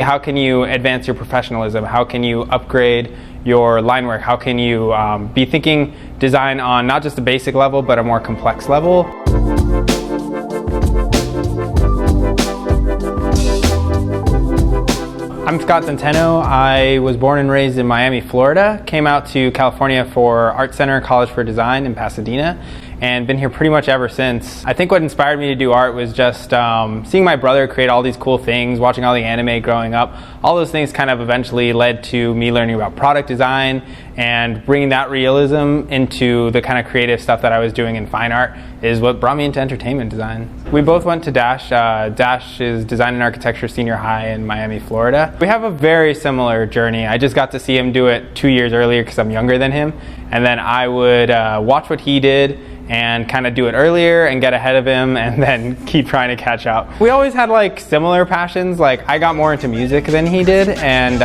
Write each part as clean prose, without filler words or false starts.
How can you advance your professionalism? How can you upgrade your line work? How can you be thinking design on not just a basic level, but a more complex level? I'm Scott Zenteno. I was born and raised in Miami, Florida. Came out to California for ArtCenter College for Design in Pasadena, and been here pretty much ever since. I think what inspired me to do art was just seeing my brother create all these cool things, watching all the anime growing up. All those things kind of eventually led to me learning about product design and bringing that realism into the kind of creative stuff that I was doing in fine art is what brought me into entertainment design. We both went to Dash. Dash is Design and Architecture Senior High in Miami, Florida. We have a very similar journey. I just got to see him do it 2 years earlier because I'm younger than him, and then I would watch what he did and kind of do it earlier and get ahead of him and then keep trying to catch up. We always had like similar passions. Like I got more into music than he did, and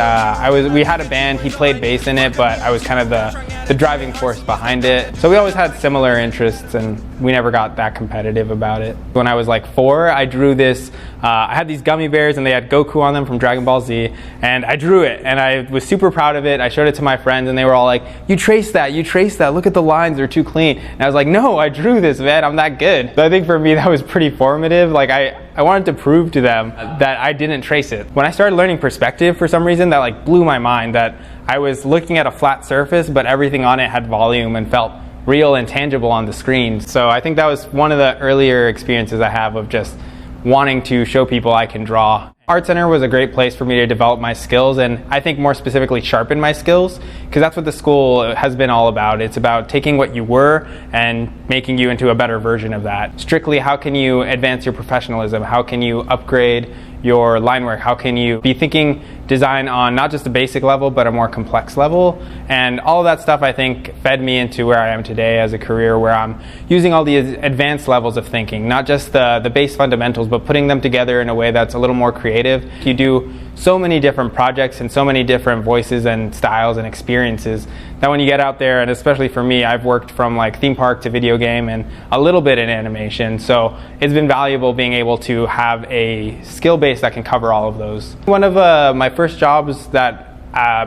we had a band. He played bass in it, but I was kind of the driving force behind it. So we always had similar interests, and we never got that competitive about it. When I was like 4, I drew this, I had these gummy bears and they had Goku on them from Dragon Ball Z, and I drew it and I was super proud of it. I showed it to my friends and they were all like, you traced that, look at the lines, they're too clean. And I was like, no, I drew this, man, I'm that good. So I think for me that was pretty formative. Like I wanted to prove to them that I didn't trace it. When I started learning perspective, for some reason that like blew my mind, that I was looking at a flat surface but everything on it had volume and felt real and tangible on the screen. So I think that was one of the earlier experiences I have of just wanting to show people I can draw. ArtCenter was a great place for me to develop my skills, and I think more specifically sharpen my skills, because that's what the school has been all about. It's about taking what you were and making you into a better version of that. Strictly, how can you advance your professionalism? How can you upgrade your line work? How can you be thinking design on not just a basic level, but a more complex level? And all of that stuff, I think, fed me into where I am today as a career, where I'm using all the advanced levels of thinking, not just the base fundamentals, but putting them together in a way that's a little more creative. You do so many different projects and so many different voices and styles and experiences that when you get out there, and especially for me, I've worked from like theme park to video game and a little bit in animation, so it's been valuable being able to have a skill base that can cover all of those. One of my first jobs that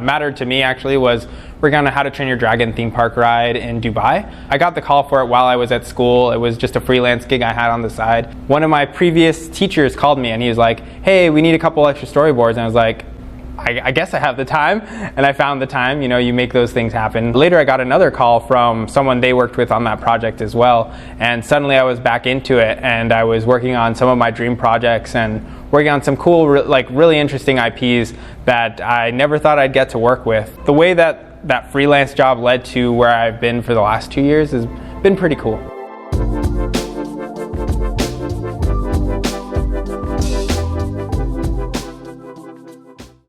mattered to me actually was working on a How to Train Your Dragon theme park ride in Dubai. I got the call for it while I was at school. It was just a freelance gig I had on the side. One of my previous teachers called me and he was like, hey, we need a couple extra storyboards. And I was like, I guess I have the time, and I found the time. You know, you make those things happen. Later I got another call from someone they worked with on that project as well, and suddenly I was back into it, and I was working on some of my dream projects and working on some cool, really interesting IPs that I never thought I'd get to work with. The way that freelance job led to where I've been for the last 2 years has been pretty cool.